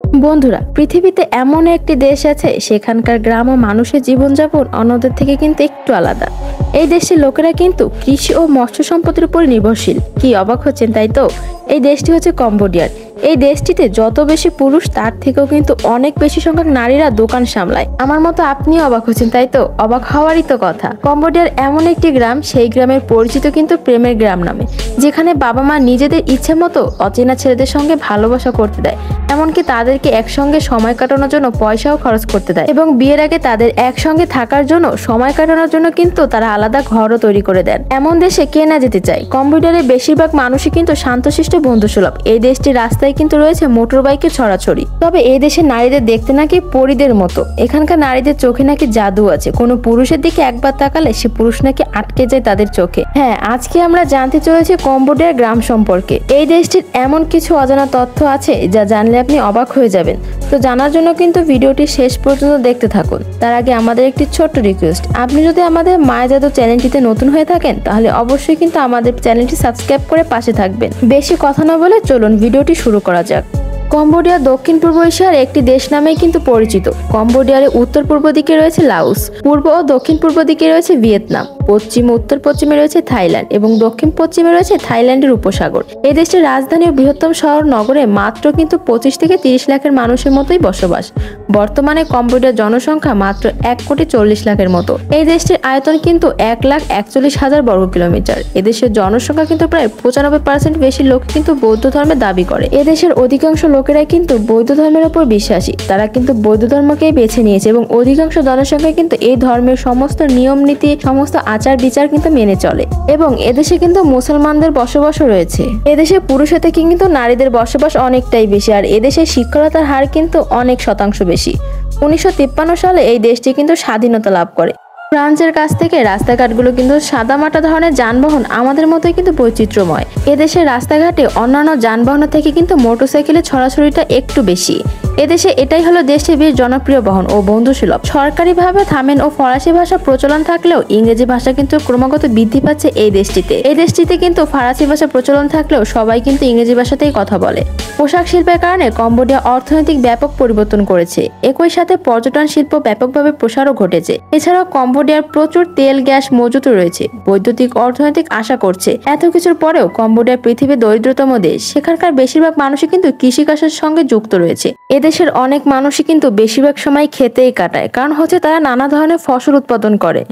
বন্ধুরা, পৃথিবীতে এমন একটি দেশ আছে সেখানকার গ্রাম ও মানুষের জীবনযাপন অন্যদের থেকে কিন্তু একটু আলাদা। এই দেশের লোকেরা কিন্তু কৃষি ও মৎস্য সম্পদের উপর নির্ভরশীল। কি অবাক হচ্ছেন তাই তো? এই দেশটি হচ্ছে কম্বোডিয়ার। এই দেশটিতে যত বেশি পুরুষ তার থেকেও কিন্তু অনেক বেশি সংখ্যক নারীরা দোকান সামলায়। আমার মতো আপনিও অবাক হচ্ছেন তাই তো? অবাক হওয়ারই তো কথা। কম্বোডিয়ার এমন একটি গ্রাম, সেই গ্রামের পরিচিত কিন্তু প্রেমের গ্রাম নামে, যেখানে বাবা মা নিজেদের ইচ্ছে মতো অচেনা ছেলেদের সঙ্গে ভালোবাসা করতে দেয়, এমনকি তাদেরকে একসঙ্গে সময় কাটানোর জন্য পয়সাও খরচ করতে দেয়, এবং বিয়ের আগে তাদের একসঙ্গে থাকার জন্য সময় কাটানোর জন্য কিন্তু তারা আলাদা ঘরও তৈরি করে দেন। এমন দেশে কে না যেতে চায়? কম্বোডিয়ারের বেশিরভাগ মানুষই কিন্তু শান্তশিষ্ট বন্ধুসুলভ। এই দেশটির রাস্তায় কিন্তু রয়েছে মোটর বাইকের ছড়াছড়ি। তবে এই দেশের নারীদের দেখতে নাকি পরীদের মতো। এখানকার নারীদের চোখে নাকি জাদু আছে। কোনো পুরুষের দিকে একবার তাকালে সে পুরুষ নাকি আটকে যায় তাদের চোখে। হ্যাঁ, আজকে আমরা জানতে চলেছি কম্বোডিয়ার গ্রাম সম্পর্কে। এই দেশটির এমন কিছু অজানা তথ্য আছে যা জানলে আপনি অবাক হয়ে যাবেন। তো জানার জন্য কিন্তু ভিডিওটি শেষ পর্যন্ত দেখতে থাকুন। তার আগে আমাদের একটি ছোট্ট রিকোয়েস্ট, আপনি যদি আমাদের মায়া জাদু চ্যানেলটিতে নতুন হয়ে থাকেন তাহলে অবশ্যই কিন্তু আমাদের চ্যানেলটি সাবস্ক্রাইব করে পাশে থাকবেন। বেশি কথা না বলে চলুন ভিডিওটি শুরু করা যাক। কম্বোডিয়া দক্ষিণ পূর্ব এশিয়ার একটি দেশ নামেই কিন্তু পরিচিত। কম্বোডিয়ার উত্তর পূর্ব দিকে রয়েছে লাওস, পূর্ব ও দক্ষিণ পূর্ব দিকে রয়েছে ভিয়েতনাম, পশ্চিম ও উত্তর পশ্চিমে রয়েছে থাইল্যান্ড এবং দক্ষিণ পশ্চিমে রয়েছে থাইল্যান্ডের উপসাগর। এই দেশটির রাজধানী ও বৃহত্তম শহর নগরে মাত্র কিন্তু 25 থেকে 30 লাখের মানুষের মতোই বসবাস। বর্তমানে কম্বোডিয়ার জনসংখ্যা মাত্র 1,40,00,000-এর মতো। এই দেশটির আয়তন কিন্তু 1,41,000 বর্গ কিলোমিটার। এদেশের জনসংখ্যা কিন্তু প্রায় 95% বেশি লোক কিন্তু বৌদ্ধ ধর্মের দাবি করে। এদেশের অধিকাংশ লোকেরাই কিন্তু বৌদ্ধ ধর্মের উপর বিশ্বাসী। তারা কিন্তু বৌদ্ধ ধর্মকেই বেছে নিয়েছে এবং অধিকাংশ জনসংখ্যা কিন্তু এই ধর্মের সমস্ত নিয়ম নীতি, সমস্ত আচার বিচার কিন্তু মেনে চলে। এবং এদেশে কিন্তু মুসলমানদের বসবাসও রয়েছে। এদেশে পুরুষের থেকে কিন্তু নারীদের বসবাস অনেকটাই বেশি, আর এদেশে শিক্ষারতার হার কিন্তু অনেক শতাংশ বেশি। 1953 সালে এই দেশটি কিন্তু স্বাধীনতা লাভ করে। ফ্রান্সের কাছ থেকে রাস্তাঘাটগুলো কিন্তু সাদামাটা ধরনের যানবাহন আমাদের মতোই কিন্তু বৈচিত্র্যময়। এদেশের রাস্তাঘাটে অন্যান্য যানবাহনের থেকে কিন্তু মোটরসাইকেলের ছড়াছড়িটা একটু বেশি। এদেশে এটাই হলো দেশটির বেশ জনপ্রিয় বহন ও বন্ধুসুলভ। সরকারিভাবে থামেন ও ফরাসি ভাষা প্রচলন থাকলেও ইংরেজি ভাষা কিন্তু ক্রমাগত বৃদ্ধি পাচ্ছে এই দেশটিতে। এই দেশটিতে কিন্তু ফরাসি ভাষা প্রচলন থাকলেও সবাই কিন্তু ইংরেজি ভাষাতেই কথা বলে। পোশাক শিল্পের কারণে কম্বোডিয়া অর্থনৈতিক ব্যাপক পরিবর্তন করেছে। একই সাথে পর্যটন শিল্প ব্যাপকভাবে প্রসারও ঘটেছে। এছাড়াও কম্বোডিয়ার প্রচুর তেল গ্যাস মজুত রয়েছে। বৈদ্যুতিক অর্থনৈতিক আশা করছে। এত কিছুর পরেও কম্বোডিয়া পৃথিবীর দরিদ্রতম দেশ। সেখানকার বেশিরভাগ মানুষই কিন্তু কৃষিকাজের সঙ্গে যুক্ত রয়েছে। এদেশের অনেক মানুষই কিন্তু বেশিরভাগ সময় খেতেই কাটায়, কারণ হচ্ছে তারা নানা ধরনের ফসল উৎপাদন করে।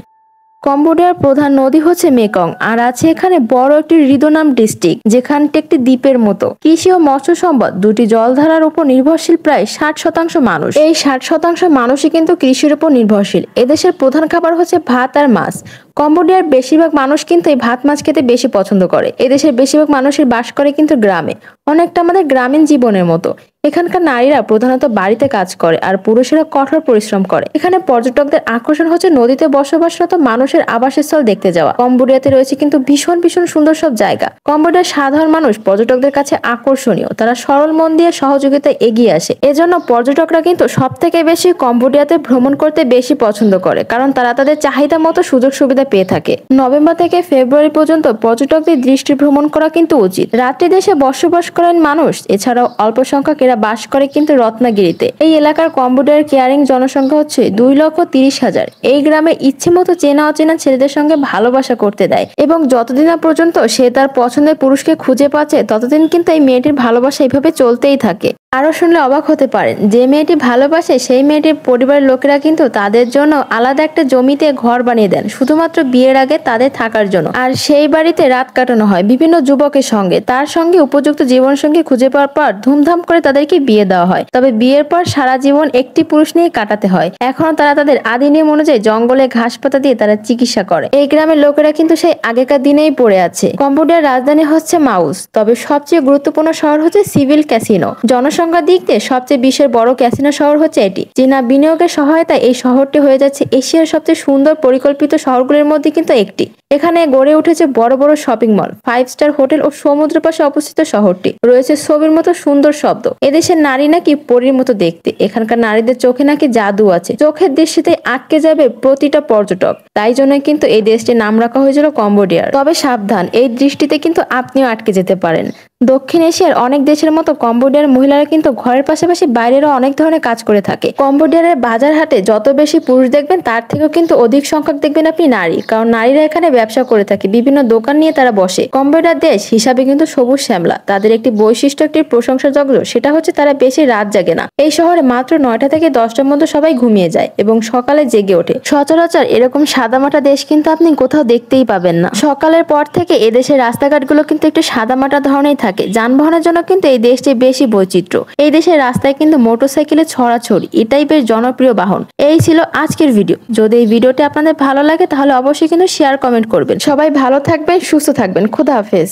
কম্বোডিয়ার প্রধান নদী হচ্ছে মেকং, আর আছে এখানে বড় একটি হ্রদনাম ডিস্ট্রিক্ট, যেখানটি একটি দ্বীপের মতো। কৃষি ও মৎস্য সম্পদ দুটি জলধারার উপর নির্ভরশীল প্রায় 60% মানুষ। এই 60% মানুষই কিন্তু কৃষির উপর নির্ভরশীল। এদেশের প্রধান খাবার হচ্ছে ভাত আর মাছ। কম্বোডিয়ার বেশিরভাগ মানুষ কিন্তু এই ভাত মাছ খেতে বেশি পছন্দ করে। এদেশের বেশিরভাগ মানুষের বাস করে কিন্তু গ্রামে, অনেকটা আমাদের গ্রামীণ জীবনের মতো। এখানকার নারীরা প্রধানত বাড়িতে কাজ করে আর পুরুষেরা কঠোর পরিশ্রম করে। এখানে পর্যটকদের আকর্ষণ হচ্ছে নদীতে বসবাসরত মানুষের আবাসস্থল দেখতে যাওয়া। কম্বোডিয়াতে রয়েছে কিন্তু ভীষণ ভীষণ সুন্দর সব জায়গা। কম্বোডিয়ার সাধারণ মানুষ পর্যটকদের কাছে আকর্ষণীয়। তারা সরল মন দিয়ে সহযোগিতায় এগিয়ে আসে। এজন্য পর্যটকরা কিন্তু সব থেকে বেশি কম্বোডিয়াতে ভ্রমণ করতে বেশি পছন্দ করে, কারণ তারা তাদের চাহিদা মতো সুযোগ সুবিধা পেয়ে থাকে। নভেম্বর থেকে ফেব্রুয়ারি পর্যন্ত পর্যটকদের দৃষ্টি ভ্রমণ করা কিন্তু উচিত। রাত্রি দেশে বসবাস করেন মানুষ। এছাড়াও অল্প সংখ্যক এরা বাস করে কিন্তু রত্নাগিরিতে। এই এলাকার কম্বোডিয়ার কেয়ারিং জনসংখ্যা হচ্ছে 2,30,000। এই গ্রামে ইচ্ছে মতো চেনা অচেনা ছেলেদের সঙ্গে ভালোবাসা করতে দেয়, এবং যতদিন না পর্যন্ত সে তার পছন্দের পুরুষকে খুঁজে পাচ্ছে ততদিন কিন্তু এই মেয়েটির ভালোবাসা এইভাবে চলতেই থাকে। আরো শুনলে অবাক হতে পারেন, যে মেয়েটি ভালোবাসে সেই মেয়েটির পরিবারের লোকেরা কিন্তু তাদের জন্য আলাদা একটা জমিতে ঘর বানিয়ে দেন, শুধুমাত্র বিয়ের আগে তাদের থাকার জন্য। আর সেই বাড়িতে রাত কাটানো হয় বিভিন্ন যুবকের সঙ্গে। তার সঙ্গে উপযুক্ত জীবনসঙ্গী খুঁজে পাওয়ার পর ধুমধাম করে তাদেরকে বিয়ে দেওয়া হয়। তবে বিয়ের পর সারা জীবন একটি পুরুষ নিয়ে কাটাতে হয়। এখনো তারা তাদের আদি নিয়ম অনুযায়ী জঙ্গলে ঘাস পাতা দিয়ে তারা চিকিৎসা করে। এই গ্রামের লোকেরা কিন্তু সেই আগেকার দিনেই পড়ে আছে। কম্বোডিয়ার রাজধানী হচ্ছে মাউস, তবে সবচেয়ে গুরুত্বপূর্ণ শহর হচ্ছে সিভিল ক্যাসিনো। জনসংখ্যার দিক দিয়ে সবচেয়ে বিশ্বের বড় ক্যাসিনো শহর হচ্ছে এটি। চীনা বিনিয়োগের সহায়তায় এই শহরটি হয়ে যাচ্ছে এশিয়ার সবচেয়ে সুন্দর পরিকল্পিত শহরগুলির মধ্যে কিন্তু একটি। এখানে গড়ে উঠেছে বড় বড় শপিং মল, 5 স্টার হোটেল ও সমুদ্র পাশে অবস্থিত শহরটি। রয়েছে ছবির মতো সুন্দর শব্দ। এদেশের নারী নাকি পরীর মতো দেখতে। এখানকার নারীদের চোখে নাকি জাদু আছে। চোখের দৃষ্টিতে আটকে যাবে প্রতিটা পর্যটক। তাই জন্য কিন্তু এই দেশটির নাম রাখা হয়েছিল কম্বোডিয়ার। তবে সাবধান, এই দৃষ্টিতে কিন্তু আপনিও আটকে যেতে পারেন। দক্ষিণ এশিয়ার অনেক দেশের মতো কম্বোডিয়ার মহিলারা কিন্তু ঘরের পাশাপাশি বাইরেরও অনেক ধরনের কাজ করে থাকে। কম্বোডিয়ার বাজার হাটে যত বেশি পুরুষ দেখবেন তার থেকেও কিন্তু অধিক সংখ্যক দেখবেন আপনি নারী, কারণ নারীরা এখানে ব্যবসা করে থাকে, বিভিন্ন দোকান নিয়ে তারা বসে। কম্বোডিয়ার দেশ হিসাবে কিন্তু সবুজ শ্যামলা। তাদের একটি বৈশিষ্ট্য, একটি প্রশংসাযোগ্য, সেটা হচ্ছে তারা বেশি রাত জাগে না। এই শহরে মাত্র 9টা থেকে 10টার মধ্যে সবাই ঘুমিয়ে যায় এবং সকালে জেগে ওঠে। সচরাচর এরকম সাদামাটা দেশ কিন্তু আপনি কোথাও দেখতেই পাবেন না। সকালের পর থেকে এদেশের রাস্তাঘাটগুলো কিন্তু একটু সাদামাটা ধরনের থাকে। যানবাহনের জন্য কিন্তু এই দেশটি বেশি বৈচিত্র্য। এই দেশের রাস্তায় কিন্তু মোটরসাইকেলের ছড়াছড়ি, এটাই বেশ জনপ্রিয় বাহন। এই ছিল আজকের ভিডিও। যদি এই ভিডিওটি আপনাদের ভালো লাগে তাহলে অবশ্যই কিন্তু শেয়ার কমেন্ট করবেন। সবাই ভালো থাকবেন, সুস্থ থাকবেন। খোদা হাফেজ।